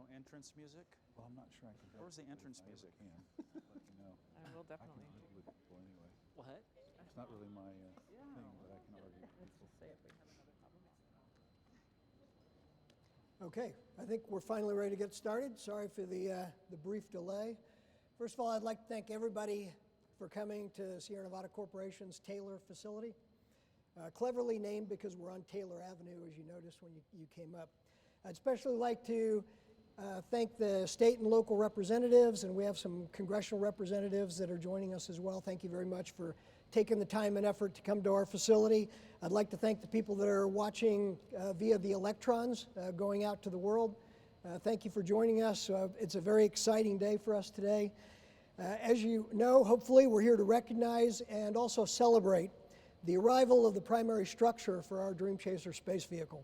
No entrance music? Well, I'm not sure I can help. Where's the entrance I music? can, but you know, I will I can definitely. argue with people anyway. What? It's not really my thing, but I can argue with Let's people. just say if we have another problem. Okay, I think we're finally ready to get started. Sorry for the brief delay. First of all, I'd like to thank everybody for coming to Sierra Nevada Corporation's Taylor facility. Cleverly named because we're on Taylor Avenue, as you noticed when you came up. I'd especially like to thank the state and local representatives, and we have some congressional representatives that are joining us as well. Thank you very much for taking the time and effort to come to our facility. I'd like to thank the people that are watching via the electrons going out to the world. Thank you for joining us. It's a very exciting day for us today. As you know, hopefully we're here to recognize and also celebrate the arrival of the primary structure for our Dream Chaser space vehicle.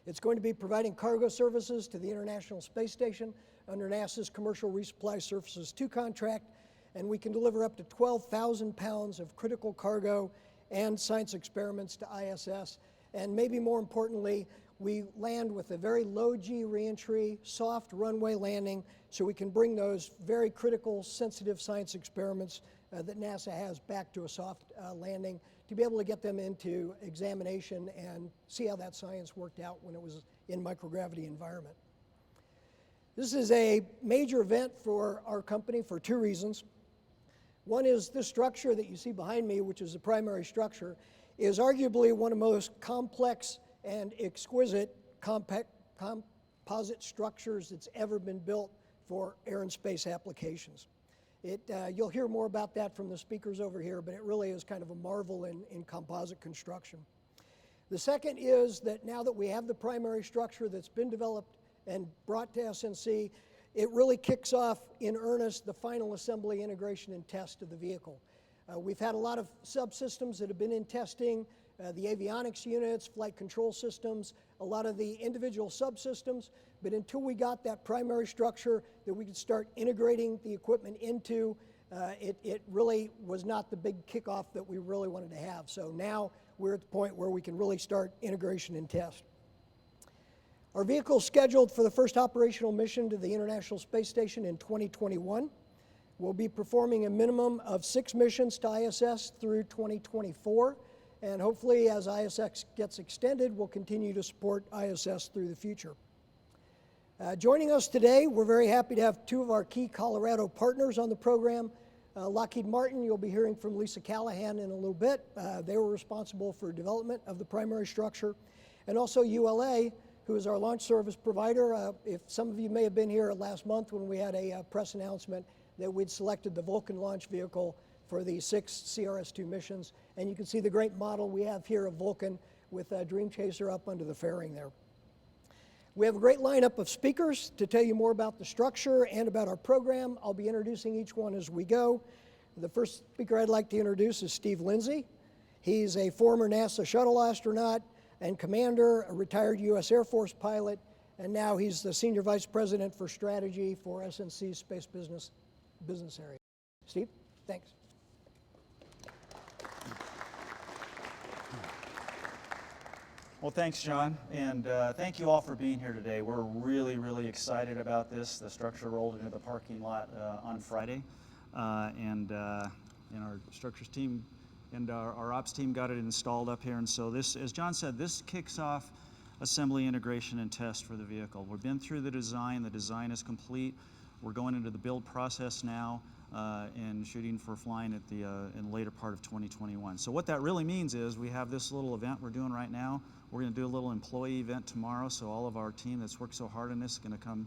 It's going to be providing cargo services to the International Space Station under NASA's Commercial Resupply Services 2 contract, and we can deliver up to 12,000 pounds of critical cargo and science experiments to ISS. And maybe more importantly, we land with a very low G reentry, soft runway landing, so we can bring those very critical, sensitive science experiments that NASA has back to a soft landing to be able to get them into examination and see how that science worked out when it was in microgravity environment. This is a major event for our company for two reasons. One is this structure that you see behind me, which is the primary structure, is arguably one of the most complex and exquisite composite structures that's ever been built for air and space applications. You'll hear more about that from the speakers over here, but it really is kind of a marvel in composite construction. The second is that now that we have the primary structure that's been developed and brought to SNC, it really kicks off in earnest the final assembly, integration, and test of the vehicle. We've had a lot of subsystems that have been in testing, the avionics units, flight control systems, a lot of the individual subsystems, but until we got that primary structure that we could start integrating the equipment into, it really was not the big kickoff that we really wanted to have. So now we're at the point where we can really start integration and test. Our vehicle is scheduled for the first operational mission to the International Space Station in 2021. We'll be performing a minimum of 6 missions to ISS through 2024. And hopefully, as ISS gets extended, we'll continue to support ISS through the future. Joining us today, we're very happy to have two of our key Colorado partners on the program. Lockheed Martin, you'll be hearing from Lisa Callahan in a little bit. They were responsible for development of the primary structure. And also ULA, who is our launch service provider. If some of you may have been here last month when we had a press announcement that we'd selected the Vulcan launch vehicle for the 6 CRS-2 missions. And you can see the great model we have here of Vulcan with Dream Chaser up under the fairing there. We have a great lineup of speakers to tell you more about the structure and about our program. I'll be introducing each one as we go. The first speaker I'd like to introduce is Steve Lindsay. He's a former NASA shuttle astronaut and commander, a retired U.S. Air Force pilot, and now he's the Senior Vice President for Strategy for SNC's Space Business Area. Steve, thanks. Well, thanks, John, and thank you all for being here today. We're really, really excited about this. The structure rolled into the parking lot on Friday, and our structures team and our ops team got it installed up here. And so this, as John said, this kicks off assembly, integration, and test for the vehicle. We've been through the design. The design is complete. We're going into the build process now and shooting for flying at in the later part of 2021. So what that really means is we have this little event we're doing right now. We're going to do a little employee event tomorrow, so all of our team that's worked so hard on this is going to come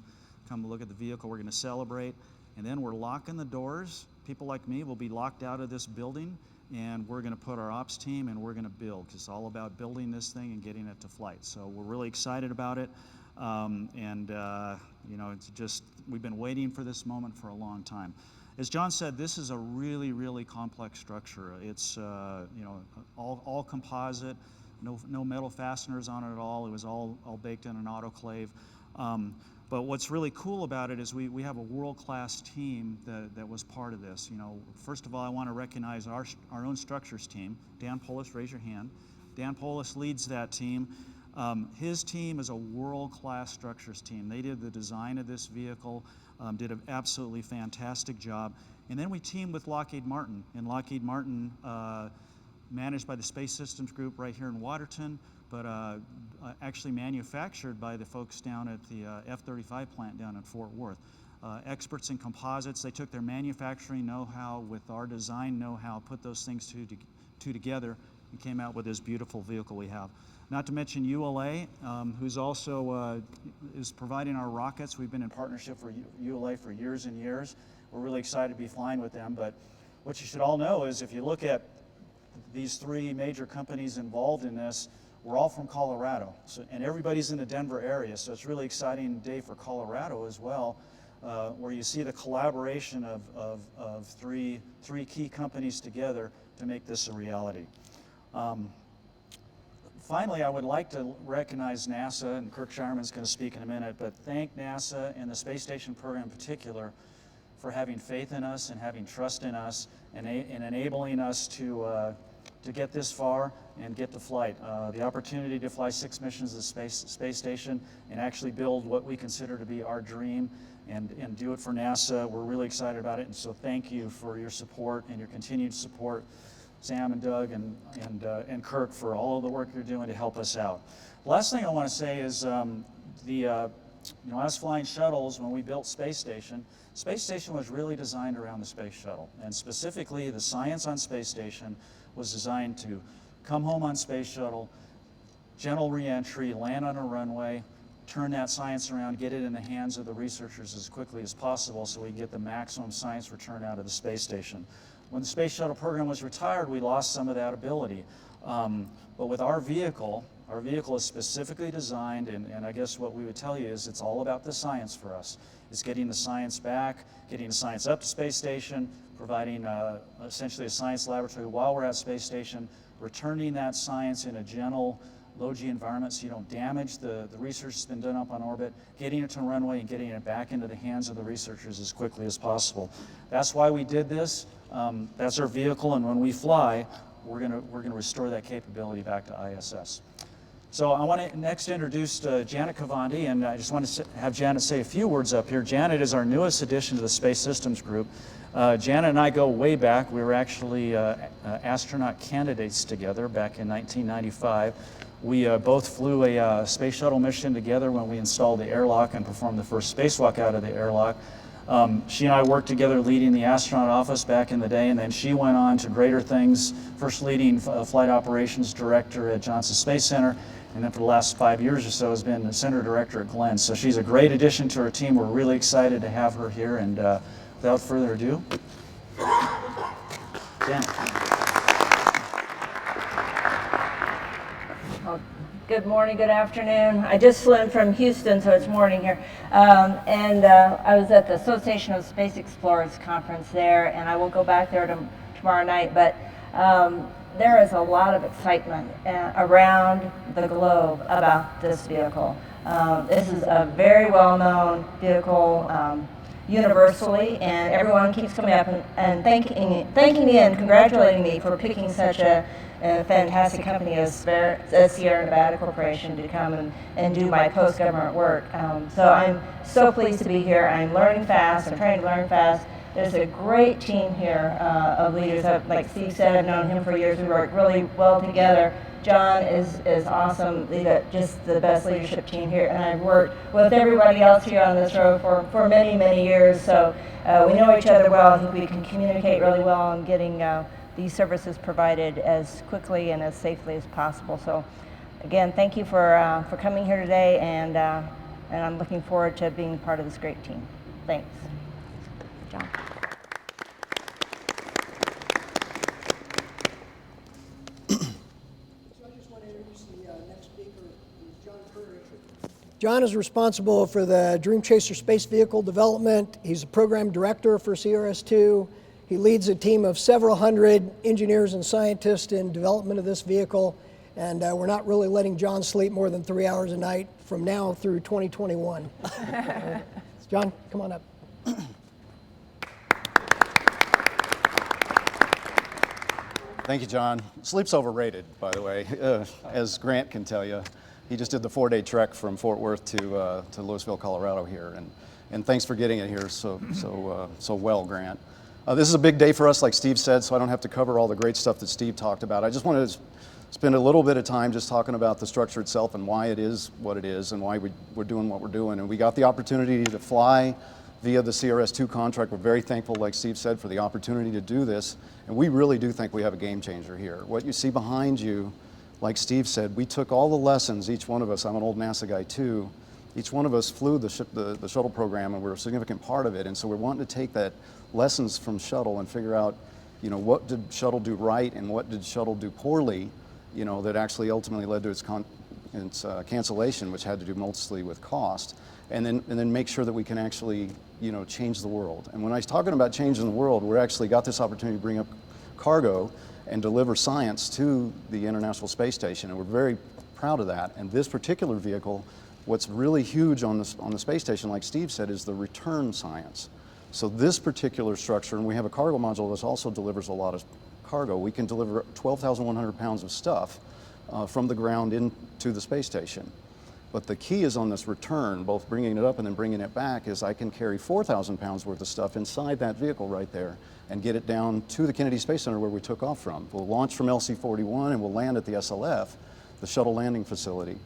look at the vehicle. We're going to celebrate, and then we're locking the doors. People like me will be locked out of this building, and we're going to put our ops team and we're going to build, because it's all about building this thing and getting it to flight. So we're really excited about it, you know, it's just, we've been waiting for this moment for a long time. As John said, this is a really, really complex structure. It's you know, all composite, no metal fasteners on it at all. It was all baked in an autoclave. But what's really cool about it is we have a world-class team that was part of this. You know, first of all, I want to recognize our own structures team. Dan Polis, raise your hand. Dan Polis leads that team. His team is a world-class structures team. They did the design of this vehicle, did an absolutely fantastic job. And then we teamed with Lockheed Martin, and Lockheed Martin, managed by the Space Systems Group right here in Waterton, but actually manufactured by the folks down at the F-35 plant down in Fort Worth. Experts in composites, they took their manufacturing know-how with our design know-how, put those things two together, and came out with this beautiful vehicle we have. Not to mention ULA, who's also is providing our rockets. We've been in partnership for ULA for years and years. We're really excited to be flying with them, but what you should all know is if you look at these three major companies involved in this, we're all from Colorado, and everybody's in the Denver area, so it's a really exciting day for Colorado as well, where you see the collaboration of three key companies together to make this a reality. Finally, I would like to recognize NASA, and Kirk Shireman's going to speak in a minute, but thank NASA and the Space Station program in particular for having faith in us and having trust in us and enabling us to get this far and get to flight. The opportunity to fly 6 missions to the space station and actually build what we consider to be our dream and do it for NASA. We're really excited about it, and so thank you for your support and your continued support, Sam and Doug and Kirk, for all of the work you're doing to help us out. Last thing I want to say is us flying shuttles, when we built Space Station was really designed around the space shuttle, and specifically the science on Space Station was designed to come home on space shuttle, gentle re-entry, land on a runway, turn that science around, get it in the hands of the researchers as quickly as possible so we can get the maximum science return out of the space station. When the space shuttle program was retired, we lost some of that ability. But with our vehicle is specifically designed, and I guess what we would tell you is it's all about the science for us. It's getting the science back, getting the science up to space station, providing essentially a science laboratory while we're at space station, returning that science in a gentle, low-G environment so you don't damage the research that's been done up on orbit, getting it to a runway and getting it back into the hands of the researchers as quickly as possible. That's why we did this. That's our vehicle, and when we fly, we're gonna restore that capability back to ISS. So I want to next introduce Janet Kavandi, and I just want to have Janet say a few words up here. Janet is our newest addition to the Space Systems Group. Janet and I go way back. We were actually astronaut candidates together back in 1995. We both flew a space shuttle mission together when we installed the airlock and performed the first spacewalk out of the airlock. She and I worked together leading the astronaut office back in the day, and then she went on to greater things, first leading flight operations director at Johnson Space Center, and then for the last 5 years or so has been the center director at Glenn. So she's a great addition to our team. We're really excited to have her here, and without further ado, Janet. Well, good morning, good afternoon. I just flew in from Houston, so it's morning here. I was at the Association of Space Explorers conference there, and I will go back there tomorrow night, but there is a lot of excitement around the globe about this vehicle. This is a very well-known vehicle universally, and everyone keeps coming up and thanking me and congratulating me for picking such a fantastic company as Sierra Nevada Corporation to come and do my post-government work. So I'm so pleased to be here. I'm learning fast. I'm trying to learn fast. There's a great team here of leaders. Like Steve said, I've known him for years. We work really well together. John is awesome. They got just the best leadership team here, and I've worked with everybody else here on this road for many, many years. So we know each other well. I think we can communicate really well on getting these services provided as quickly and as safely as possible. So again, thank you for coming here today, and I'm looking forward to being part of this great team. Thanks. John. John is responsible for the Dream Chaser space vehicle development. He's a program director for CRS-2. He leads a team of several hundred engineers and scientists in development of this vehicle, and we're not really letting John sleep more than 3 hours a night from now through 2021. John, come on up. Thank you, John. Sleep's overrated, by the way, as Grant can tell you. He just did the 4-day trek from Fort Worth to Louisville, Colorado here, and thanks for getting it here so well, Grant. This is a big day for us, like Steve said, so I don't have to cover all the great stuff that Steve talked about. I just wanted to spend a little bit of time just talking about the structure itself and why it is what it is and why we're doing what we're doing. And we got the opportunity to fly via the CRS-2 contract. We're very thankful, like Steve said, for the opportunity to do this. And we really do think we have a game changer here. What you see behind you, like Steve said, we took all the lessons, each one of us, I'm an old NASA guy too, each one of us flew the shuttle program and we're a significant part of it. And so we're wanting to take that lessons from shuttle and figure out, you know, what did shuttle do right and what did shuttle do poorly, you know, that actually ultimately led to its cancellation, which had to do mostly with cost, and then make sure that we can actually, you know, change the world. And when I was talking about changing the world, we're actually got this opportunity to bring up cargo and deliver science to the International Space Station, and we're very proud of that. And this particular vehicle, what's really huge on the space station, like Steve said, is the return science. So this particular structure, and we have a cargo module that also delivers a lot of cargo. We can deliver 12,100 pounds of stuff from the ground into the space station. But the key is on this return, both bringing it up and then bringing it back, is I can carry 4,000 pounds worth of stuff inside that vehicle right there and get it down to the Kennedy Space Center where we took off from. We'll launch from LC-41 and we'll land at the SLF, the Shuttle Landing Facility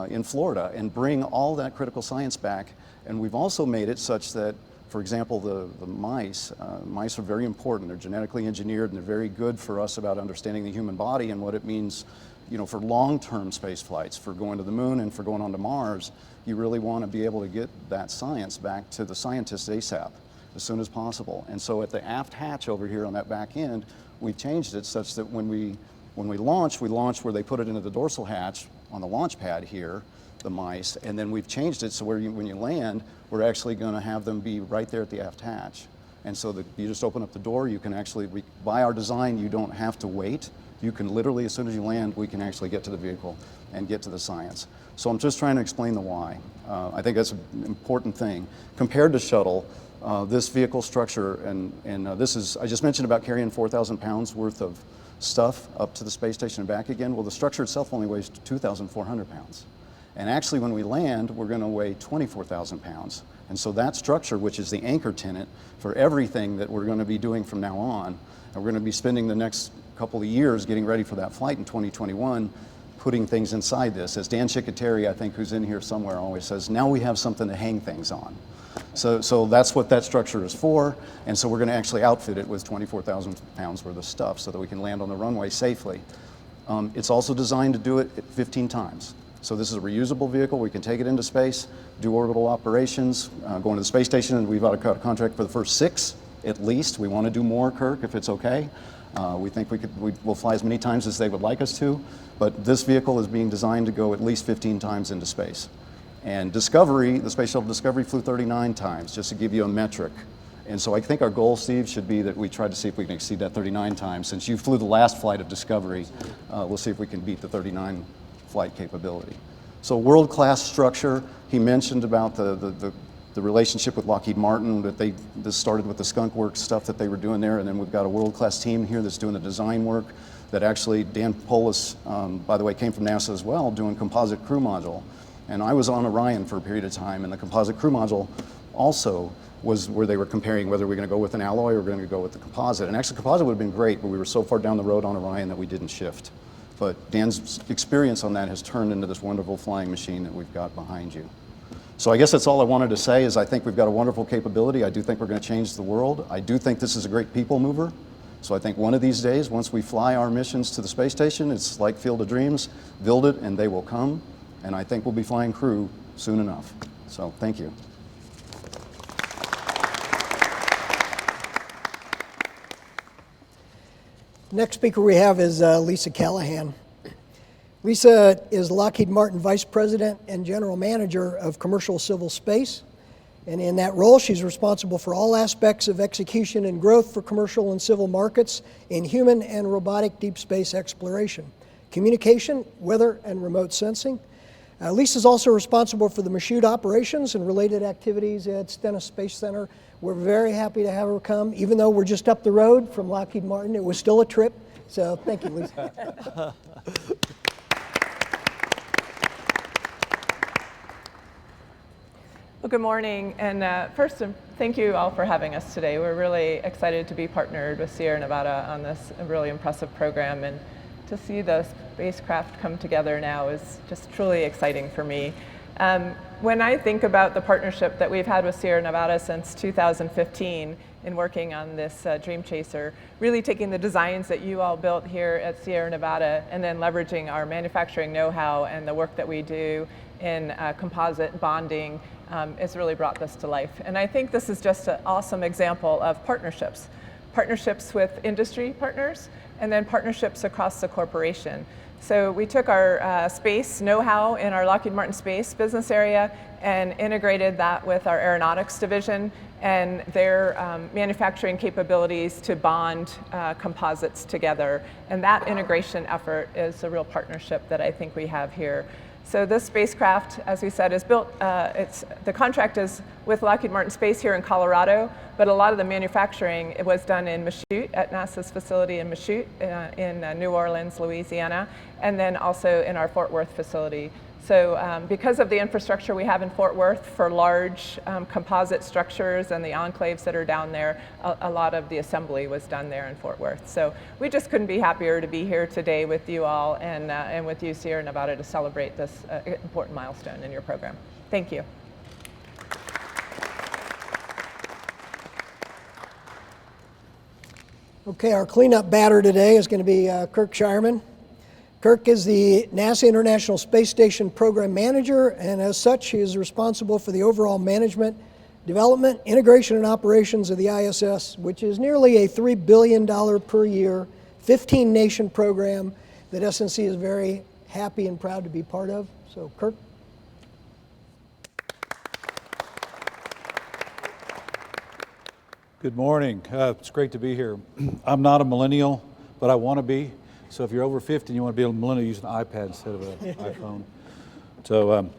in Florida, and bring all that critical science back. And we've also made it such that, for example, the mice are very important. They're genetically engineered and they're very good for us about understanding the human body and what it means, you know, for long-term space flights, for going to the moon and for going on to Mars. You really want to be able to get that science back to the scientists ASAP, as soon as possible. And so at the aft hatch over here on that back end, we've changed it such that when we launch where they put it into the dorsal hatch on the launch pad here, the mice, and then we've changed it so when you land, we're actually going to have them be right there at the aft hatch. And so you just open up the door, you can actually, by our design, you don't have to wait. You can literally, as soon as you land, we can actually get to the vehicle and get to the science. So I'm just trying to explain the why. I think that's an important thing. Compared to shuttle, this vehicle structure, and this is, I just mentioned about carrying 4,000 pounds worth of stuff up to the space station and back again. Well, the structure itself only weighs 2,400 pounds. And actually, when we land, we're going to weigh 24,000 pounds. And so that structure, which is the anchor tenant for everything that we're going to be doing from now on, and we're going to be spending the next couple of years getting ready for that flight in 2021, putting things inside this. As Dan Chicketeri, I think, who's in here somewhere, always says, now we have something to hang things on. So that's what that structure is for, and so we're going to actually outfit it with 24,000 pounds worth of stuff so that we can land on the runway safely. It's also designed to do it 15 times. So this is a reusable vehicle. We can take it into space, do orbital operations, go into the space station, and we've got a contract for the first 6 at least. We want to do more, Kirk, if it's okay. We think we'll fly as many times as they would like us to, but this vehicle is being designed to go at least 15 times into space. And Discovery, the Space Shuttle Discovery, flew 39 times, just to give you a metric. And so I think our goal, Steve, should be that we try to see if we can exceed that 39 times. Since you flew the last flight of Discovery, we'll see if we can beat the 39 flight capability. So world-class structure. He mentioned about the relationship with Lockheed Martin, that this started with the Skunk Works stuff that they were doing there, and then we've got a world-class team here that's doing the design work that actually, Dan Polis, by the way, came from NASA as well, doing composite crew module. And I was on Orion for a period of time, and the composite crew module also was where they were comparing whether we're going to go with an alloy or we're going to go with the composite. And actually, composite would have been great, but we were so far down the road on Orion that we didn't shift. But Dan's experience on that has turned into this wonderful flying machine that we've got behind you. So I guess that's all I wanted to say is I think we've got a wonderful capability. I do think we're going to change the world. I do think this is a great people mover. So I think one of these days, once we fly our missions to the space station, it's like Field of Dreams, build it and they will come. And I think we'll be flying crew soon enough. So thank you. Next speaker we have is Lisa Callahan. Lisa is Lockheed Martin Vice President and General Manager of Commercial Civil Space. And in that role, she's responsible for all aspects of execution and growth for commercial and civil markets in human and robotic deep space exploration, communication, weather, and remote sensing. Lisa's also responsible for the Michoud operations and related activities at Stennis Space Center. We're very happy to have her come. Even though we're just up the road from Lockheed Martin, it was still a trip. So thank you, Lisa. Well, good morning, and first, thank you all for having us today. We're really excited to be partnered with Sierra Nevada on this really impressive program, and to see the spacecraft come together now is just truly exciting for me. When I think about the partnership that we've had with Sierra Nevada since 2015 in working on this Dream Chaser, really taking the designs that you all built here at Sierra Nevada and then leveraging our manufacturing know-how and the work that we do in composite bonding, it's really brought this to life. And I think this is just an awesome example of partnerships. Partnerships with industry partners, and then partnerships across the corporation. So we took our space know-how in our Lockheed Martin Space business area and integrated that with our aeronautics division and their manufacturing capabilities to bond composites together. And that integration effort is a real partnership that I think we have here. So this spacecraft, as we said, is built, the contract is with Lockheed Martin Space here in Colorado, but a lot of the manufacturing was done in Michoud, at NASA's facility in Michoud in New Orleans, Louisiana, and then also in our Fort Worth facility. So because of the infrastructure we have in Fort Worth for large composite structures and the enclaves that are down there, a lot of the assembly was done there in Fort Worth. So we just couldn't be happier to be here today with you all and with you, Sierra Nevada, to celebrate this important milestone in your program. Thank you. Okay, our cleanup batter today is going to be Kirk Shireman. Kirk is the NASA International Space Station Program Manager, and as such, he is responsible for the overall management, development, integration, and operations of the ISS, which is nearly a $3 billion per year, 15-nation program that SNC is very happy and proud to be part of. So, Kirk. Good morning. It's great to be here. I'm not a millennial, but I want to be. So if you're over 50 and you want to be a millennial, use an iPad instead of an iPhone. So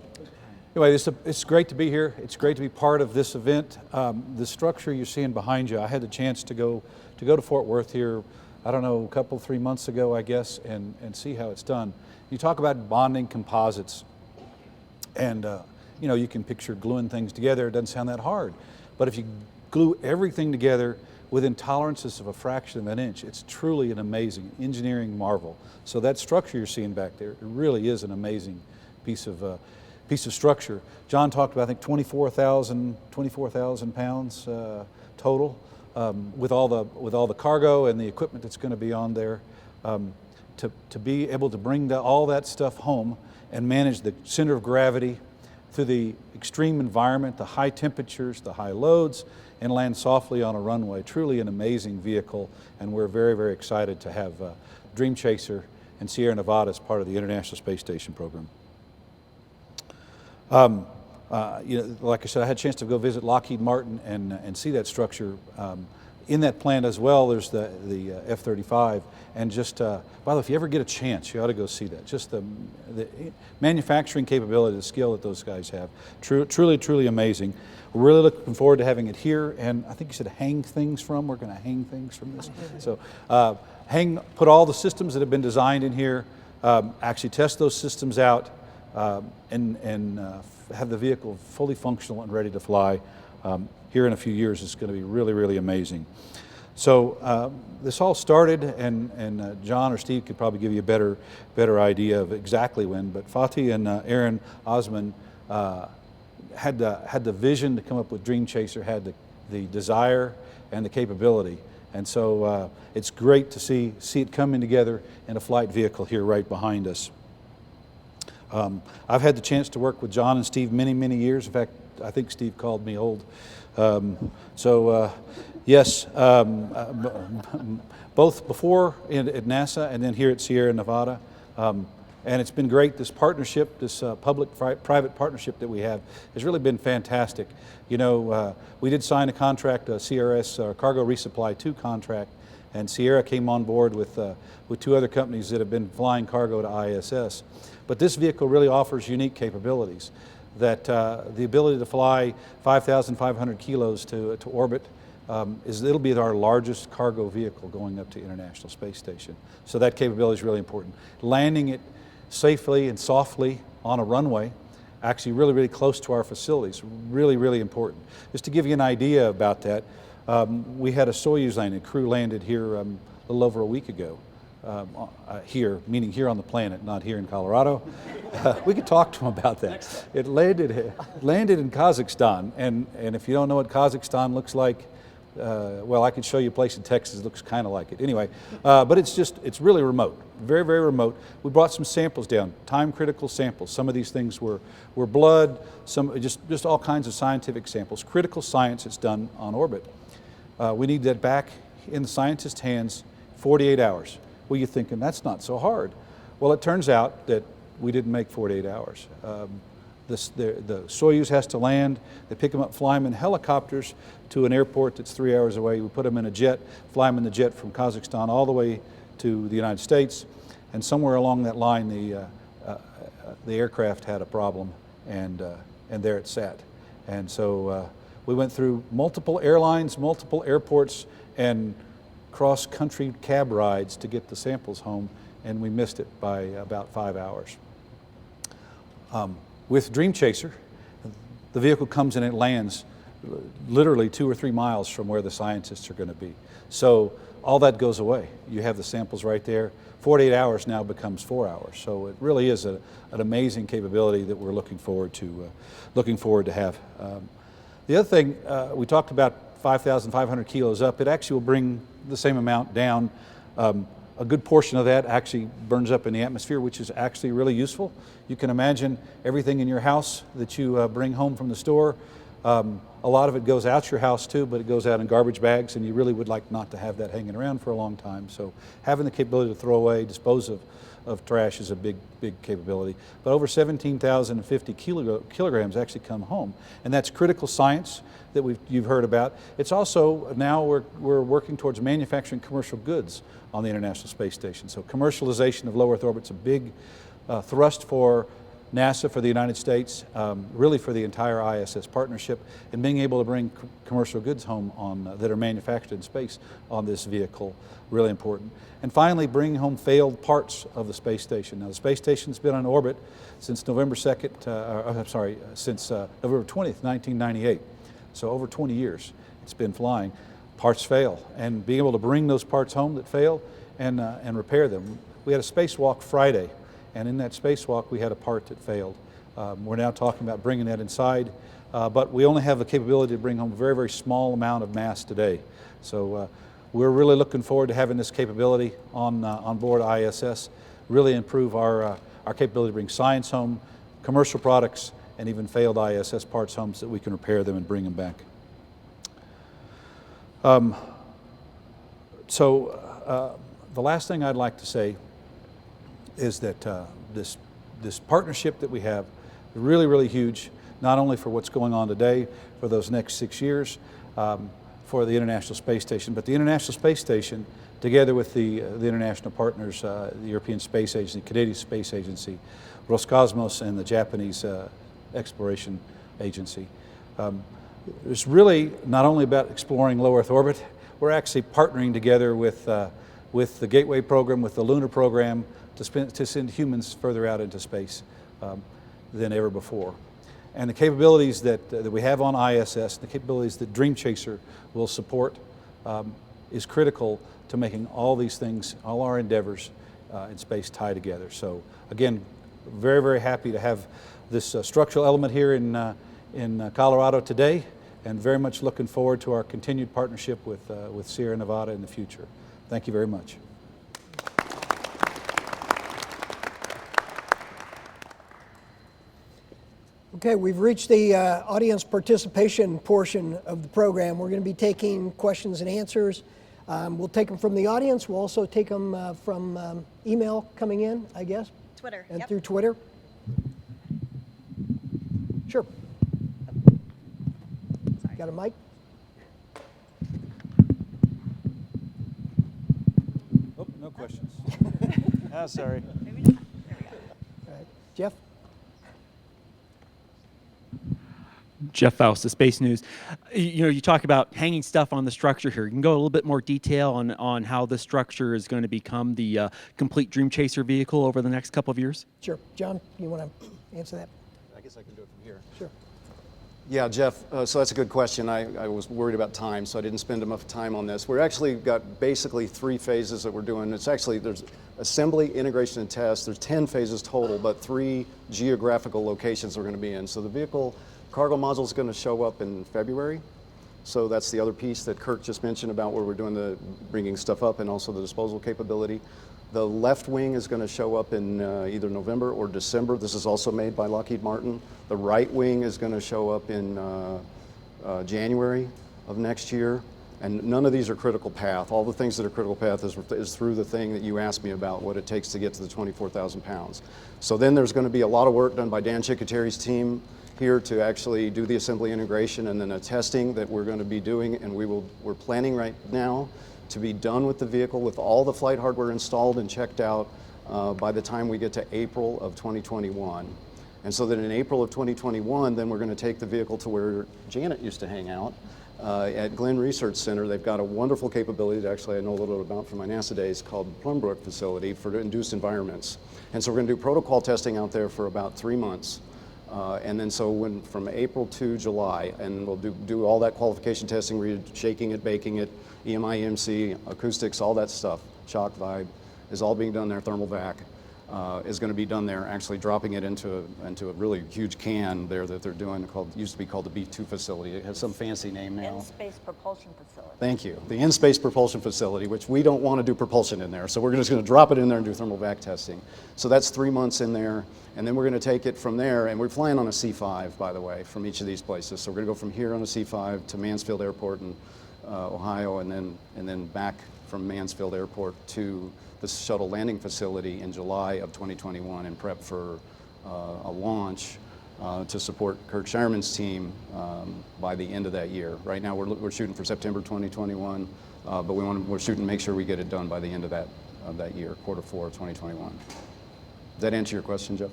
anyway, it's great to be here. It's great to be part of this event. The structure you're seeing behind you, I had the chance to go to Fort Worth here, I don't know, 3 months ago, I guess, and see how it's done. You talk about bonding composites, and you know, you can picture gluing things together. It doesn't sound that hard, but if you glue everything together within tolerances of a fraction of an inch, it's truly an amazing engineering marvel. So that structure you're seeing back there, it really is an amazing piece of structure. John talked about, I think, 24,000 pounds total, with all the cargo and the equipment that's going to be on there. To be able to bring all that stuff home and manage the center of gravity through the extreme environment, the high temperatures, the high loads, and land softly on a runway. Truly an amazing vehicle, and we're very, very excited to have Dream Chaser and Sierra Nevada as part of the International Space Station program. You know, like I said, I had a chance to go visit Lockheed Martin and see that structure. In that plant as well, there's the F-35, and just, by the way, if you ever get a chance, you ought to go see that. Just the manufacturing capability, the skill that those guys have, truly, truly amazing. We're really looking forward to having it here, and I think you said hang things from. We're going to hang things from this. So put all the systems that have been designed in here, actually test those systems out, and have the vehicle fully functional and ready to fly. Here in a few years, it's going to be really, really amazing. So this all started, and John or Steve could probably give you a better idea of exactly when, but Fatih and Aaron Osman had the vision to come up with Dream Chaser, had the desire and the capability. And so it's great to see it coming together in a flight vehicle here right behind us. I've had the chance to work with John and Steve many, many years. In fact, I think Steve called me old. Yes, both before at NASA and then here at Sierra Nevada. And it's been great. This partnership, this public-private partnership that we have has really been fantastic. You know, we did sign a contract, a CRS, Cargo Resupply 2 contract, and Sierra came on board with 2 other companies that have been flying cargo to ISS. But this vehicle really offers unique capabilities. That the ability to fly 5,500 kilos to orbit, it'll be our largest cargo vehicle going up to International Space Station. So that capability is really important. Landing it safely and softly on a runway, actually really, really close to our facilities. Really, really important. Just to give you an idea about that, we had a Soyuz landing. A crew landed here a little over a week ago. Here, meaning here on the planet, not here in Colorado. We could talk to them about that. It landed in Kazakhstan, and if you don't know what Kazakhstan looks like, well, I could show you a place in Texas that looks kind of like it. Anyway, but it's really remote, very, very remote. We brought some samples down, time-critical samples. Some of these things were blood, some just all kinds of scientific samples, critical science that's done on orbit. We need that back in the scientists' hands 48 hours. Well, you're thinking, that's not so hard. Well, it turns out that we didn't make 48 hours. The Soyuz has to land. They pick them up, fly them in helicopters to an airport that's 3 hours away. We put them in a jet, fly them in the jet from Kazakhstan all the way to the United States. And somewhere along that line, the aircraft had a problem, and there it sat. And so we went through multiple airlines, multiple airports, and cross-country cab rides to get the samples home, and we missed it by about 5 hours. With Dream Chaser, the vehicle comes and it lands literally 2 or 3 miles from where the scientists are going to be. So all that goes away. You have the samples right there. 48 hours now becomes 4 hours. So it really is an amazing capability that we're looking forward to have. The other thing, we talked about 5,500 kilos up. It actually will bring the same amount down. A good portion of that actually burns up in the atmosphere, which is actually really useful. You can imagine everything in your house that you bring home from the store. A lot of it goes out your house too, but it goes out in garbage bags, and you really would like not to have that hanging around for a long time. So having the capability to throw away, dispose of trash is a big, big capability. But over 17,050 kilograms actually come home, and that's critical science that you've heard about. It's also, now we're working towards manufacturing commercial goods on the International Space Station. So commercialization of low Earth orbit's a big thrust for NASA, for the United States, really for the entire ISS partnership, and being able to bring commercial goods home that are manufactured in space on this vehicle, really important. And finally, bringing home failed parts of the space station. Now, the space station's been on orbit since November 2nd, since November 20th, 1998. So over 20 years it's been flying. Parts fail, and being able to bring those parts home that fail and repair them. We had a spacewalk Friday, and in that spacewalk we had a part that failed. We're now talking about bringing that inside, but we only have the capability to bring home a very, very small amount of mass today. So we're really looking forward to having this capability on board ISS, really improve our capability to bring science home, commercial products, and even failed ISS parts home so that we can repair them and bring them back. The last thing I'd like to say is that this partnership that we have is really, really huge, not only for what's going on today, for those next 6 years, for the International Space Station, but the International Space Station, together with the international partners, the European Space Agency, Canadian Space Agency, Roscosmos, and the Japanese Exploration Agency. It's really not only about exploring low Earth orbit, we're actually partnering together with the Gateway program, with the Lunar program, to send humans further out into space than ever before. And the capabilities that we have on ISS, the capabilities that Dream Chaser will support, is critical to making all these things, all our endeavors in space tie together. So again, very, very happy to have this structural element here in Colorado today, and very much looking forward to our continued partnership with Sierra Nevada in the future. Thank you very much. Okay, we've reached the audience participation portion of the program. We're going to be taking questions and answers. We'll take them from the audience. We'll also take them from email coming in, I guess. Twitter. And Yep. through Twitter. Sure. Sorry. Got a mic? Oh, no questions. Ah, sorry. Maybe not. There we go. All right. Jeff? Jeff Faust, the Space News. You know, you talk about hanging stuff on the structure here. You can go a little bit more detail on how the structure is going to become the complete Dream Chaser vehicle over the next couple of years? Sure. John, you want to answer that? guess I can do it from here. Sure. Yeah, Jeff, so that's a good question. I was worried about time, so I didn't spend enough time on this. We're actually got basically 3 phases that we're doing. It's actually, there's assembly, integration, and test. There's 10 phases total, but 3 geographical locations we're going to be in. So the vehicle cargo module is going to show up in February. So that's the other piece that Kirk just mentioned about where we're doing the bringing stuff up and also the disposal capability. The left wing is going to show up in either November or December. This is also made by Lockheed Martin. The right wing is going to show up in January of next year. And none of these are critical path. All the things that are critical path is through the thing that you asked me about, what it takes to get to the 24,000 pounds. So then there's going to be a lot of work done by Dan Chickateri's team here to actually do the assembly integration and then the testing that we're going to be doing. And we're planning right now to be done with the vehicle with all the flight hardware installed and checked out by the time we get to April of 2021. And so that in April of 2021, then we're going to take the vehicle to where Janet used to hang out at Glenn Research Center. They've got a wonderful capability that actually I know a little bit about from my NASA days called Plumbrook facility for induced environments. And so we're going to do protocol testing out there for about 3 months. And then so from April to July, and we'll do all that qualification testing, we're shaking it, baking it, EMI, EMC, acoustics, all that stuff, shock, vibe, is all being done there. Thermal vac is going to be done there, actually dropping it into a really huge can there that they're doing, used to be called the B2 facility. It has some fancy name now. In-space propulsion facility. Thank you. The in-space propulsion facility, which we don't want to do propulsion in there, so we're just going to drop it in there and do thermal vac testing. So that's 3 months in there, and then we're going to take it from there, and we're flying on a C5, by the way, from each of these places. So we're going to go from here on a C5 to Mansfield Airport in Ohio, and then back from Mansfield Airport to the shuttle landing facility in July of 2021 and prep for a launch to support Kirk Shireman's team by the end of that year. Right now we're shooting for September 2021, but we're shooting to make sure we get it done by the end of that year, Q4 of 2021. Does that answer your question, Jeff?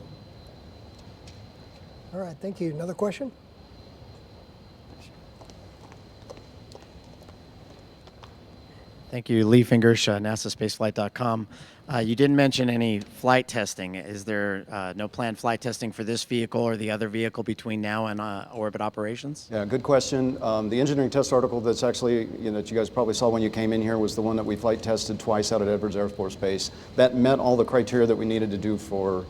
All right, thank you. Another question? Thank you, Lee Fingers, NASASpaceflight.com. You didn't mention any flight testing. Is there no planned flight testing for this vehicle or the other vehicle between now and orbit operations? Yeah, good question. The engineering test article that's actually, that you guys probably saw when you came in here was the one that we flight tested twice out at Edwards Air Force Base. That met all the criteria that we needed to do for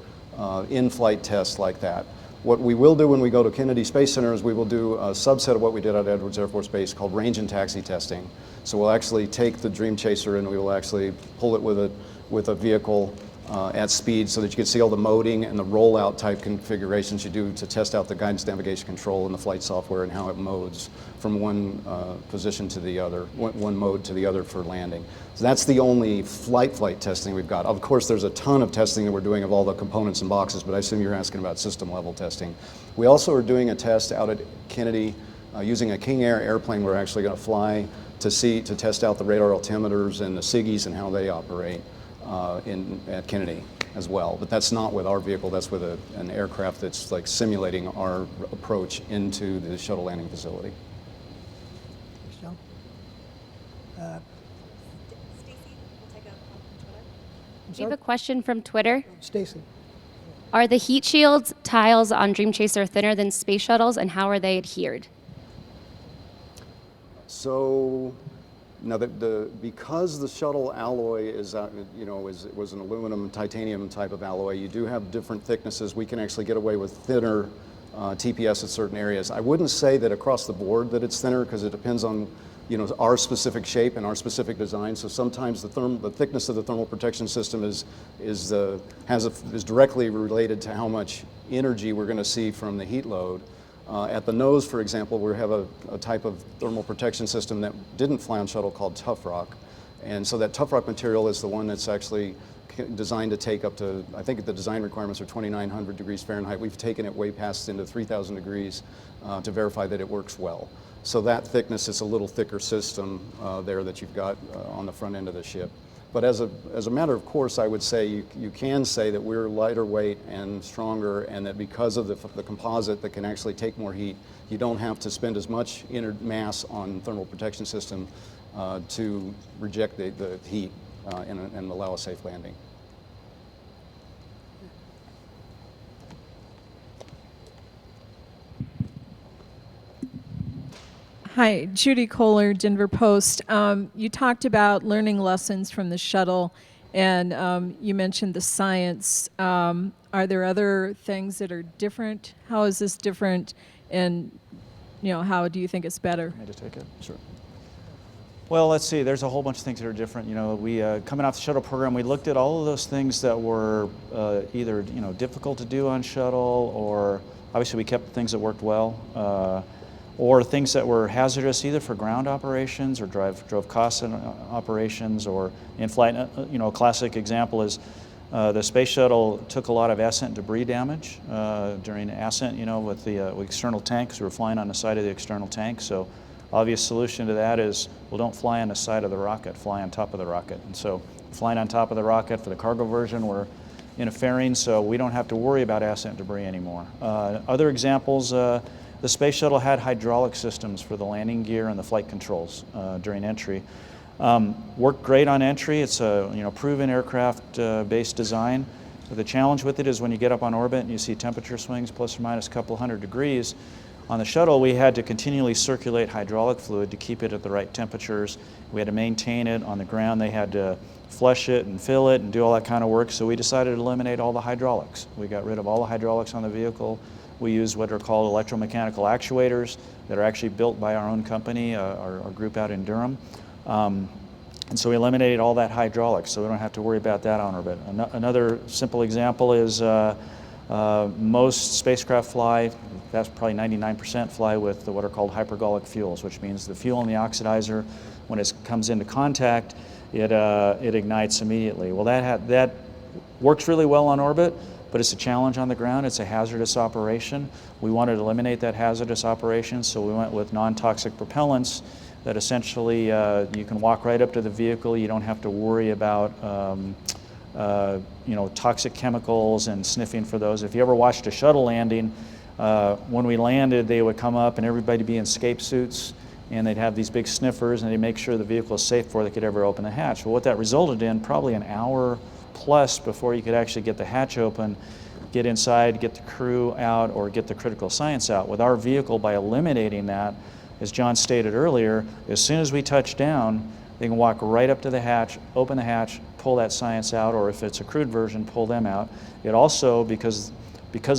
in-flight tests like that. What we will do when we go to Kennedy Space Center is we will do a subset of what we did at Edwards Air Force Base called range and taxi testing. So we'll actually take the Dream Chaser and we will actually pull it with a vehicle at speed so that you can see all the moding and the rollout type configurations you do to test out the guidance navigation control and the flight software and how it modes from one position to the other, one mode to the other for landing. So that's the only flight testing we've got. Of course, there's a ton of testing that we're doing of all the components and boxes, but I assume you're asking about system level testing. We also are doing a test out at Kennedy using a King Air airplane. We're actually going to fly to test out the radar altimeters and the SIGIs and how they operate at Kennedy as well. But that's not with our vehicle, that's with an aircraft that's like simulating our approach into the shuttle landing facility. Thanks, John. Stacy, we'll take a call from Twitter. I'm We have a sorry? question from Twitter. Stacy. Are the heat shields tiles on Dream Chaser thinner than space shuttles, and how are they adhered? So now because the shuttle alloy was an aluminum titanium type of alloy, you do have different thicknesses. We can actually get away with thinner TPS at certain areas. I wouldn't say that across the board that it's thinner because it depends on our specific shape and our specific design. So sometimes the thickness of the thermal protection system is directly related to how much energy we're going to see from the heat load. At the nose, for example, we have a type of thermal protection system that didn't fly on shuttle called Tough Rock. And so that Tough Rock material is the one that's actually designed to take up to, I think the design requirements are 2,900 degrees Fahrenheit. We've taken it way past into 3,000 degrees to verify that it works well. So that thickness is a little thicker system there that you've got on the front end of the ship. But as a matter of course, I would say you can say that we're lighter weight and stronger, and that because of the composite that can actually take more heat, you don't have to spend as much inner mass on thermal protection system to reject the heat and allow a safe landing. Hi, Judy Kohler, Denver Post. You talked about learning lessons from the shuttle, and you mentioned the science. Are there other things that are different? How is this different, and how do you think it's better? Want me to take it? Sure. Well, let's see. There's a whole bunch of things that are different. We coming off the shuttle program, we looked at all of those things that were either difficult to do on shuttle, or obviously we kept things that worked well, or things that were hazardous either for ground operations or drove costs in operations or in flight. A classic example is the space shuttle took a lot of ascent debris damage during ascent. With the external tanks, we were flying on the side of the external tank. So obvious solution to that is, well, don't fly on the side of the rocket, fly on top of the rocket. And so flying on top of the rocket for the cargo version, we're in a fairing, so we don't have to worry about ascent debris anymore. Other examples, the space shuttle had hydraulic systems for the landing gear and the flight controls during entry. Worked great on entry. It's a proven aircraft-based design. The challenge with it is when you get up on orbit and you see temperature swings plus or minus a couple hundred degrees. On the shuttle, we had to continually circulate hydraulic fluid to keep it at the right temperatures. We had to maintain it. On the ground, they had to flush it and fill it and do all that kind of work. So we decided to eliminate all the hydraulics. We got rid of all the hydraulics on the vehicle. We use what are called electromechanical actuators that are actually built by our own company, our group out in Durham. And so we eliminated all that hydraulics, so we don't have to worry about that on orbit. Another simple example is most spacecraft fly, that's probably 99% fly with what are called hypergolic fuels, which means the fuel in the oxidizer, when it comes into contact, it ignites immediately. Well, that works really well on orbit, but it's a challenge on the ground. It's a hazardous operation. We wanted to eliminate that hazardous operation, so we went with non-toxic propellants that essentially you can walk right up to the vehicle. You don't have to worry about toxic chemicals and sniffing for those. If you ever watched a shuttle landing, when we landed, they would come up and everybody would be in escape suits, and they'd have these big sniffers, and they'd make sure the vehicle is safe before they could ever open the hatch. Well, what that resulted in, probably an hour plus before you could actually get the hatch open, get inside, get the crew out, or get the critical science out. With our vehicle, by eliminating that, as John stated earlier, as soon as we touch down, they can walk right up to the hatch, open the hatch, pull that science out, or if it's a crewed version, pull them out. It also, because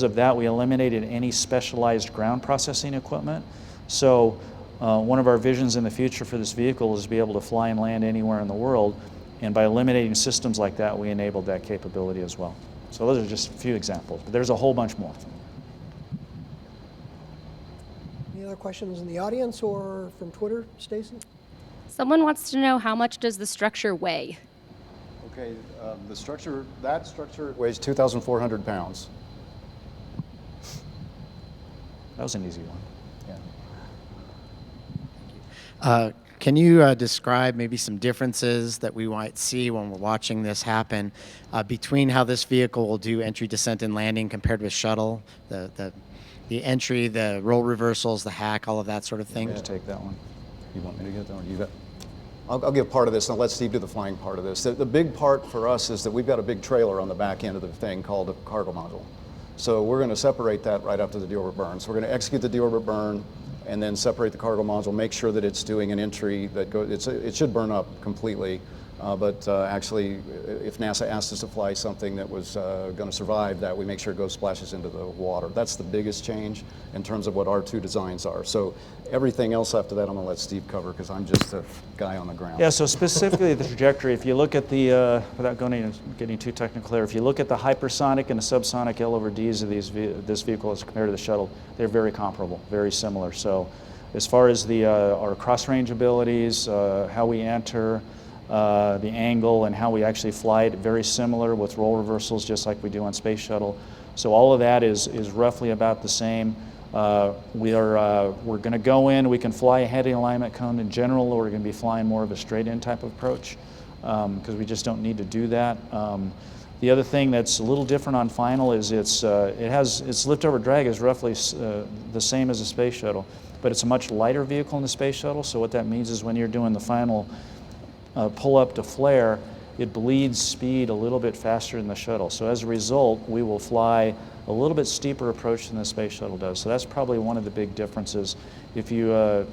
of that, we eliminated any specialized ground processing equipment. So one of our visions in the future for this vehicle is to be able to fly and land anywhere in the world, and by eliminating systems like that, we enabled that capability as well. So those are just a few examples, but there's a whole bunch more. Any other questions in the audience or from Twitter, Stacy? Someone wants to know, how much does the structure weigh? Okay, that structure weighs 2,400 pounds. That was an easy one. Uh, Can you describe maybe some differences that we might see when we're watching this happen between how this vehicle will do entry, descent, and landing compared with shuttle, the entry, the roll reversals, the hack, all of that sort of thing? Just take that one. You want me to get that one? You bet. I'll give part of this, and I'll let Steve do the flying part of this. The big part for us is that we've got a big trailer on the back end of the thing called a cargo module. So we're going to separate that right after the deorbit burn. So we're going to execute the deorbit burn, and then separate the cargo module, make sure that it's doing an entry that goes, it should burn up completely. But actually, if NASA asked us to fly something that was going to survive that, we make sure it goes splashes into the water. That's the biggest change in terms of what our two designs are. So everything else after that, I'm going to let Steve cover because I'm just a guy on the ground. Yeah, so specifically the trajectory, if you look at the, without getting too technical here, if you look at the hypersonic and the subsonic L/Ds of this vehicle as compared to the shuttle, they're very comparable, very similar. So as far as our cross-range abilities, how we enter, the angle and how we actually fly it, very similar with roll reversals just like we do on Space Shuttle. So all of that is roughly about the same. We're going to go in, we can fly a heading alignment cone in general, or we're going to be flying more of a straight-in type of approach because we just don't need to do that. The other thing that's a little different on final is its lift-over drag is roughly the same as a Space Shuttle, but it's a much lighter vehicle in the Space Shuttle. So what that means is when you're doing the final pull up to flare, it bleeds speed a little bit faster than the shuttle. So as a result, we will fly a little bit steeper approach than the Space Shuttle does. So that's probably one of the big differences. If you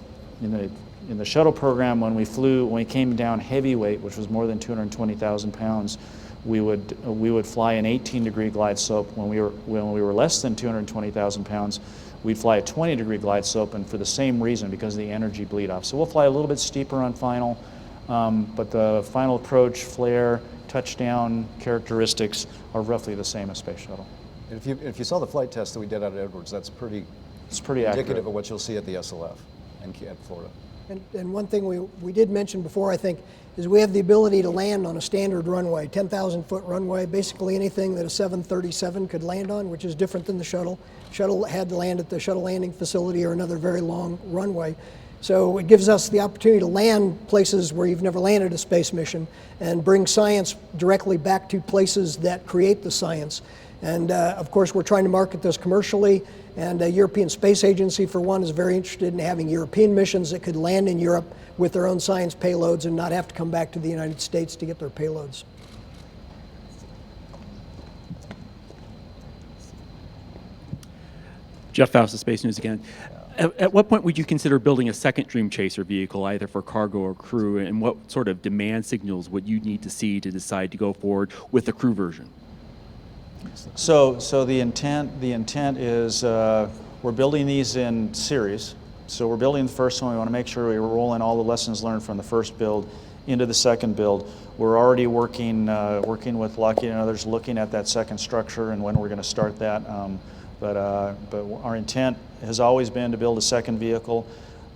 in the shuttle program, when we came down heavyweight, which was more than 220,000 pounds, we would fly an 18-degree glide slope. When we were less than 220,000 pounds, we'd fly a 20-degree glide slope, and for the same reason, because of the energy bleed off. So we'll fly a little bit steeper on final, but the final approach, flare, touchdown characteristics are roughly the same as Space Shuttle. And if you saw the flight test that we did out at Edwards, it's pretty accurate. indicative of what you'll see at the SLF at Florida. And one thing we did mention before, I think, is we have the ability to land on a standard runway, 10,000-foot runway, basically anything that a 737 could land on, which is different than the shuttle. Shuttle had to land at the shuttle landing facility or another very long runway. So it gives us the opportunity to land places where you've never landed a space mission and bring science directly back to places that create the science. And of course, we're trying to market this commercially, and the European Space Agency, for one, is very interested in having European missions that could land in Europe with their own science payloads and not have to come back to the United States to get their payloads. Jeff Faust of Space News again. At what point would you consider building a second Dream Chaser vehicle, either for cargo or crew, and what sort of demand signals would you need to see to decide to go forward with the crew version? So the intent is we're building these in series. So we're building the first one. We want to make sure we roll in all the lessons learned from the first build into the second build. We're already working with Lockheed and others, looking at that second structure and when we're going to start that. But our intent has always been to build a second vehicle.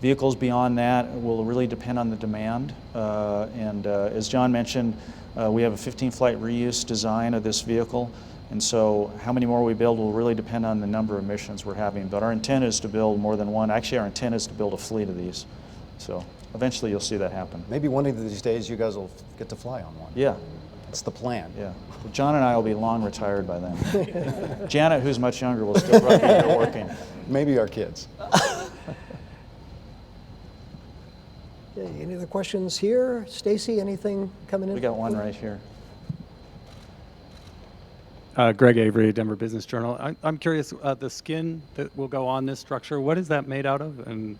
Vehicles beyond that will really depend on the demand. As John mentioned, we have a 15-flight reuse design of this vehicle. And so how many more we build will really depend on the number of missions we're having. But our intent is to build more than one. Actually, our intent is to build a fleet of these. So eventually you'll see that happen. Maybe one of these days you guys will get to fly on one. Yeah. That's the plan. Yeah. Well, John and I will be long retired by then. Janet, who's much younger, will still be there working. Maybe our kids. Okay, any other questions here? Stacy, anything coming in? We got one right here. Greg Avery, Denver Business Journal. I'm curious, the skin that will go on this structure, what is that made out of? And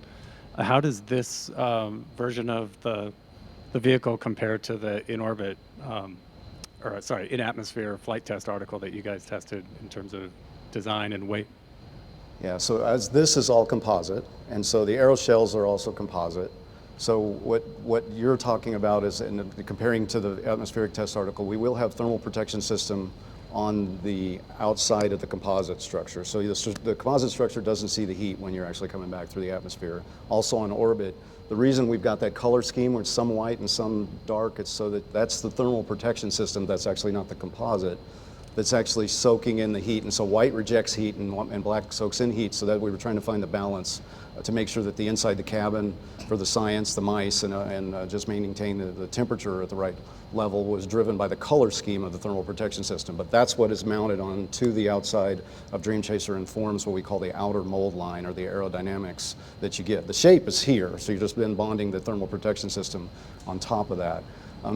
how does this version of the vehicle compare to the in-orbit, in-atmosphere flight test article that you guys tested in terms of design and weight? Yeah, so as this is all composite, and so the aeroshells are also composite. So what you're talking about is, comparing to the atmospheric test article, we will have thermal protection system on the outside of the composite structure. So the composite structure doesn't see the heat when you're actually coming back through the atmosphere. Also on orbit, the reason we've got that color scheme where it's some white and some dark, it's so that's the thermal protection system. That's actually not the composite. That's actually soaking in the heat. And so white rejects heat and black soaks in heat, so that we were trying to find the balance to make sure that the inside the cabin for the science, the mice, and just maintain the temperature at the right level was driven by the color scheme of the thermal protection system. But that's what is mounted on to the outside of Dream Chaser and forms what we call the outer mold line, or the aerodynamics that you get. The shape is here, so you've just been bonding the thermal protection system on top of that.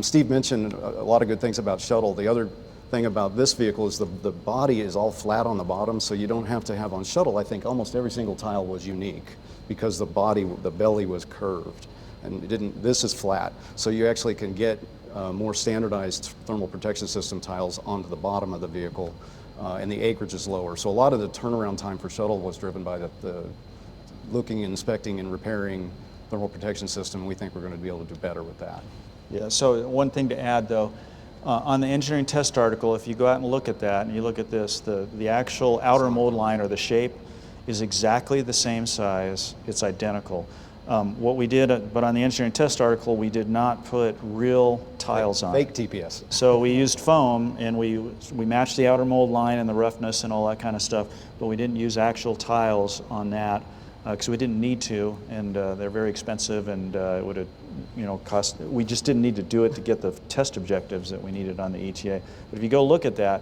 Steve mentioned a lot of good things about shuttle. The other thing about this vehicle is the body is all flat on the bottom, so you don't have to have on shuttle. I think almost every single tile was unique because the belly was curved, and this is flat. So you actually can get more standardized thermal protection system tiles onto the bottom of the vehicle, and the acreage is lower. So a lot of the turnaround time for shuttle was driven by the looking, inspecting, and repairing thermal protection system. We think we're going to be able to do better with that. Yeah, so one thing to add though, on the engineering test article, if you go out and look at that, and you look at this, the actual outer mold line, or the shape, is exactly the same size. It's identical. What we did, but on the engineering test article, we did not put real tiles on. Fake TPS. So we used foam, and we matched the outer mold line and the roughness and all that kind of stuff, but we didn't use actual tiles on that because we didn't need to, and they're very expensive, and it would have, cost. We just didn't need to do it to get the test objectives that we needed on the ETA. But if you go look at that,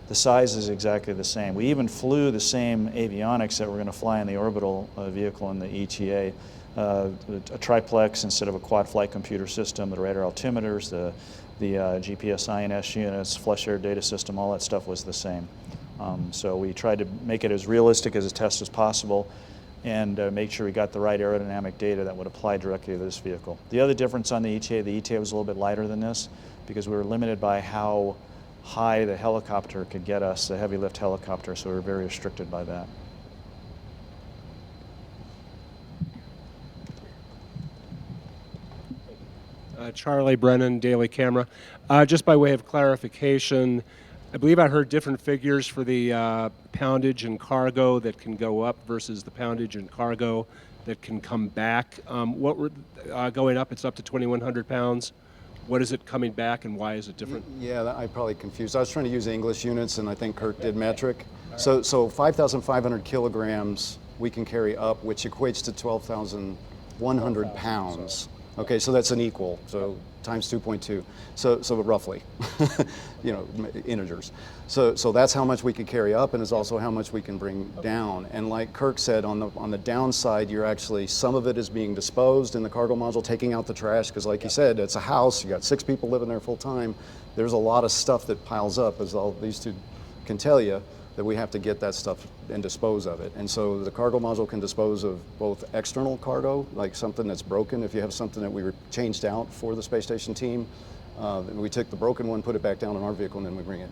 the size is exactly the same. We even flew the same avionics that we're going to fly in the orbital vehicle in the ETA. A triplex instead of a quad flight computer system, the radar altimeters, the GPS INS units, flush air data system, all that stuff was the same. So we tried to make it as realistic as a test as possible. and make sure we got the right aerodynamic data that would apply directly to this vehicle. The other difference on the ETA was a little bit lighter than this because we were limited by how high the helicopter could get us, the heavy lift helicopter, so we were very restricted by that. Charlie Brennan, Daily Camera. Just by way of clarification, I believe I heard different figures for the poundage and cargo that can go up versus the poundage and cargo that can come back. What were going up? It's up to 2,100 pounds. What is it coming back, and why is it different? Yeah, I probably confused. I was trying to use English units, and I think Kirk did metric. So 5,500 kilograms we can carry up, which equates to 12,100 pounds. Okay, so that's an equal, so times 2.2, so roughly, you know, integers. So that's how much we could carry up, and is also how much we can bring down. And like Kirk said, on the downside, you're actually, some of it is being disposed in the cargo module, taking out the trash, because like you said, it's a house, you got 6 people living there full time. There's a lot of stuff that piles up, as all these two can tell you, that we have to get that stuff and dispose of it. And so the cargo module can dispose of both external cargo, like something that's broken. If you have something that we changed out for the space station team, we took the broken one, put it back down in our vehicle, and then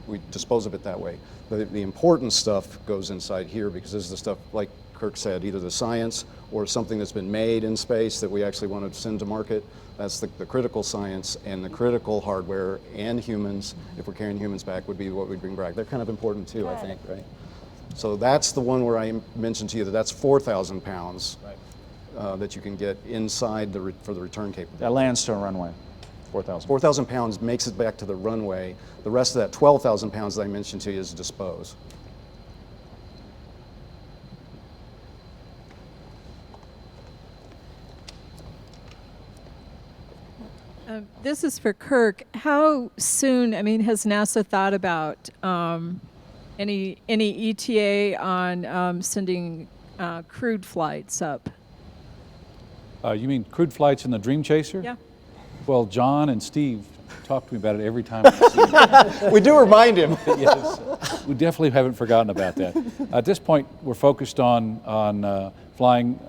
we dispose of it that way. The important stuff goes inside here because this is the stuff, like Kirk said, either the science or something that's been made in space that we actually want to send to market. That's the critical science, and the critical hardware and humans, if we're carrying humans back, would be what we bring back. They're kind of important too, I think, right? So that's the one where I mentioned to you that that's 4,000 pounds that you can get inside for the return capability. That lands to a runway, 4,000. 4,000 pounds makes it back to the runway. The rest of that 12,000 pounds that I mentioned to you is dispose. This is for Kirk. How soon, I mean, has NASA thought about any ETA on sending crewed flights up? You mean crewed flights in the Dream Chaser? Yeah. Well, John and Steve talk to me about it every time I see them. We do remind him. Yes, we definitely haven't forgotten about that. At this point, we're focused on flying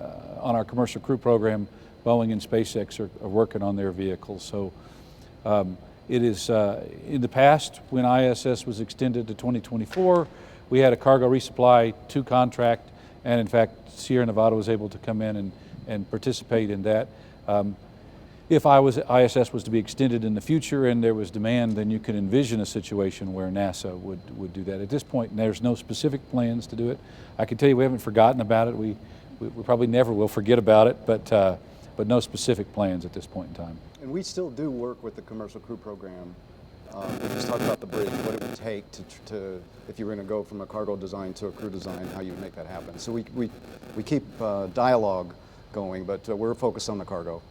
on our commercial crew program. Boeing and SpaceX are working on their vehicles. So it is, in the past, when ISS was extended to 2024, we had a cargo resupply 2 contract, and in fact, Sierra Nevada was able to come in and participate in that. If ISS was to be extended in the future and there was demand, then you can envision a situation where NASA would do that. At this point, there's no specific plans to do it. I can tell you we haven't forgotten about it. We probably never will forget about it, but no specific plans at this point in time. And we still do work with the commercial crew program. We just talked about the bridge, what it would take to if you were going to go from a cargo design to a crew design, how you would make that happen. So we keep dialogue going, but we're focused on the cargo.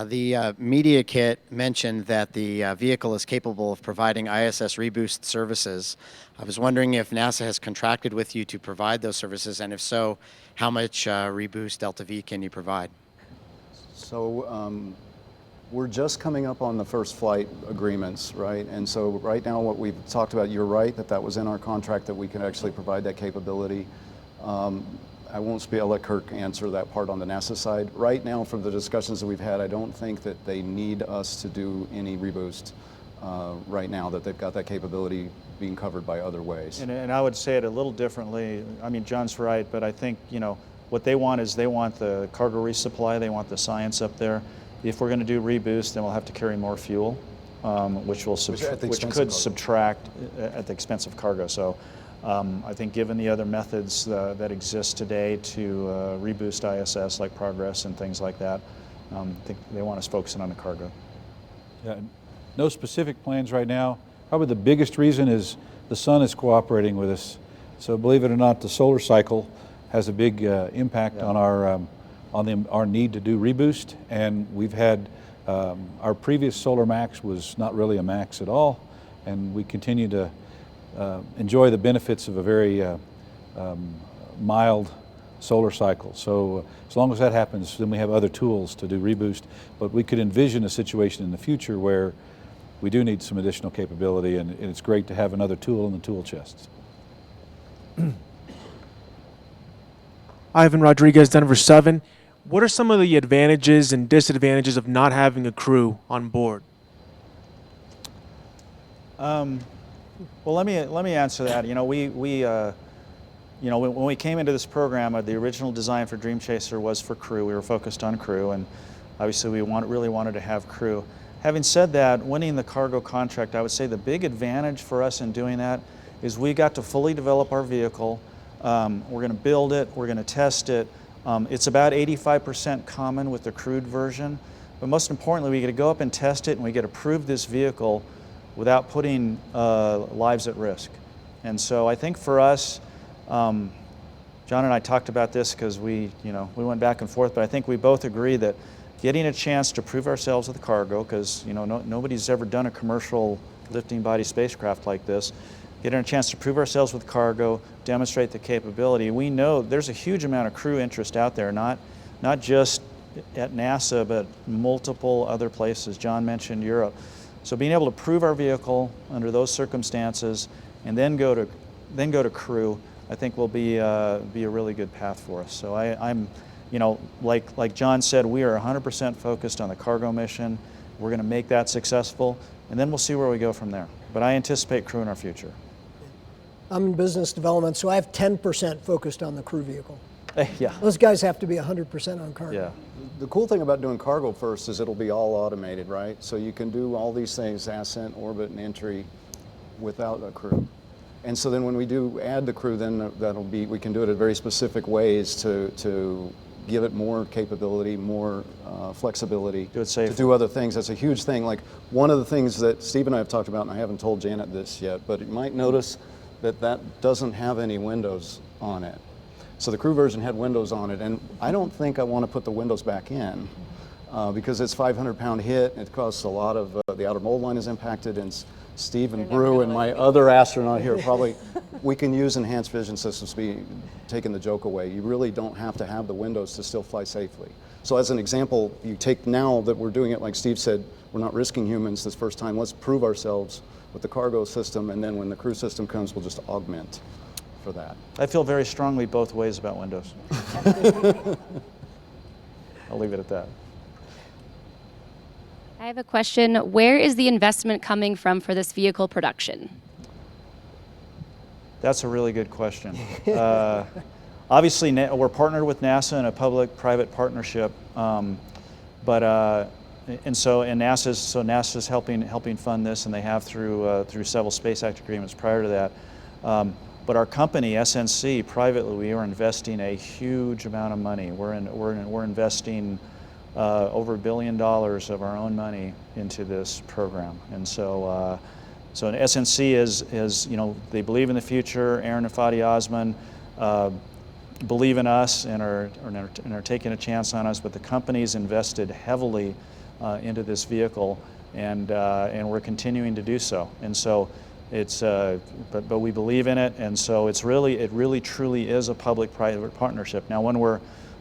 The media kit mentioned that the vehicle is capable of providing ISS reboost services. I was wondering if NASA has contracted with you to provide those services, and if so, how much reboost Delta V can you provide? So we're just coming up on the first flight agreements, right? And so right now what we've talked about, you're right, that was in our contract that we can actually provide that capability. I won't speak, I'll let Kirk answer that part on the NASA side. Right now, from the discussions that we've had, I don't think that they need us to do any reboost right now, that they've got that capability being covered by other ways. And I would say it a little differently. I mean, John's right, but I think, you know, what they want is they want the cargo resupply, they want the science up there. If we're going to do reboost, then we'll have to carry more fuel, which could subtract at the expense of cargo. So I think given the other methods that exist today to reboost ISS, like Progress and things like that, I think they want us focusing on the cargo. Yeah, no specific plans right now. Probably the biggest reason is the sun is cooperating with us. So believe it or not, the solar cycle has a big impact on our need to do reboost. And we've had, our previous Solar Max was not really a max at all. And we continue to enjoy the benefits of a very mild solar cycle. So as long as that happens, then we have other tools to do reboost. But we could envision a situation in the future where we do need some additional capability, and it's great to have another tool in the tool chest. Ivan Rodriguez, Denver 7. What are some of the advantages and disadvantages of not having a crew on board? Well, let me answer that. You know, when we came into this program, the original design for Dream Chaser was for crew. We were focused on crew, and obviously we really wanted to have crew. Having said that, winning the cargo contract, I would say the big advantage for us in doing that is we got to fully develop our vehicle. We're going to build it, we're going to test it. It's about 85% common with the crewed version, but most importantly, we get to go up and test it, and we get to prove this vehicle without putting lives at risk. And so I think for us, John and I talked about this because we went back and forth, but I think we both agree that getting a chance to prove ourselves with the cargo, because nobody's ever done a commercial lifting body spacecraft like this, getting a chance to prove ourselves with cargo, demonstrate the capability. We know there's a huge amount of crew interest out there, not just at NASA, but multiple other places. John mentioned Europe. So being able to prove our vehicle under those circumstances and then go to crew, I think will be a really good path for us. So I'm, like John said, we are 100% focused on the cargo mission. We're going to make that successful, and then we'll see where we go from there. But I anticipate crew in our future. I'm in business development, so I have 10% focused on the crew vehicle. Yeah. Those guys have to be 100% on cargo. Yeah. The cool thing about doing cargo first is it'll be all automated, right? So you can do all these things, ascent, orbit, and entry, without a crew. And so then when we do add the crew, then we can do it in very specific ways to give it more capability, more flexibility Do it safely. to do other things. That's a huge thing. Like one of the things that Steve and I have talked about, and I haven't told Janet this yet, but you might notice that doesn't have any windows on it. So the crew version had windows on it, and I don't think I want to put the windows back in because it's 500-pound hit. It costs a lot of, the outer mold line is impacted, and Steve and Brew and my other astronaut here probably, we can use enhanced vision systems to be taking the joke away. You really don't have to have the windows to still fly safely. So as an example, you take now that we're doing it like Steve said, we're not risking humans this first time, let's prove ourselves with the cargo system, and then when the crew system comes, we'll just augment for that. I feel very strongly both ways about windows. I'll leave it at that. I have a question. Where is the investment coming from for this vehicle production? That's a really good question. Obviously, we're partnered with NASA in a public-private partnership, NASA's helping fund this, and they have through several Space Act agreements prior to that. But our company, SNC, privately, we are investing a huge amount of money. We're investing over $1 billion of our own money into this program, and so SNC is they believe in the future. Aaron and Fadi Osman believe in us and are taking a chance on us. But the company's invested heavily into this vehicle, and we're continuing to do so. And so it's but we believe in it, and so it really truly is a public-private partnership. Now, when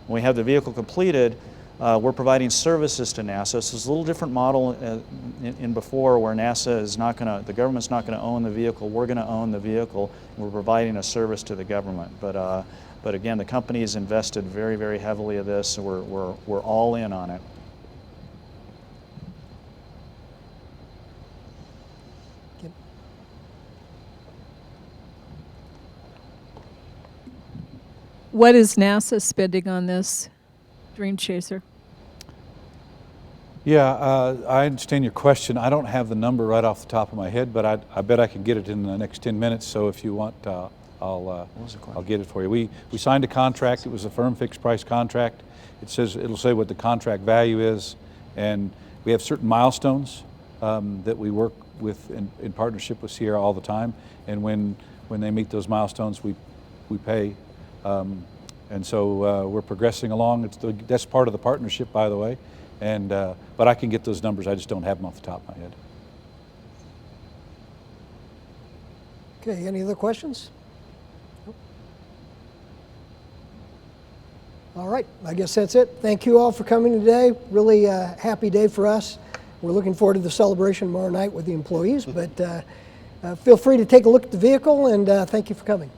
we have the vehicle completed, we're providing services to NASA. So it's a little different model in before, where NASA is not going to, the government's not going to own the vehicle. We're going to own the vehicle. We're providing a service to the government. But again, the company has invested very, very heavily in this. So we're all in on it. What is NASA spending on this Dream Chaser? Yeah, I understand your question. I don't have the number right off the top of my head, but I bet I can get it in the next 10 minutes. So if you want, I'll get it for you. We signed a contract. It was a firm fixed price contract. It'll say what the contract value is, and we have certain milestones that we work with in partnership with Sierra all the time. And when they meet those milestones, we pay. And so we're progressing along. That's part of the partnership, by the way. And but I can get those numbers. I just don't have them off the top of my head. Okay, any other questions? Nope. All right, I guess that's it. Thank you all for coming today. Really happy day for us. We're looking forward to the celebration tomorrow night with the employees, but feel free to take a look at the vehicle, and thank you for coming.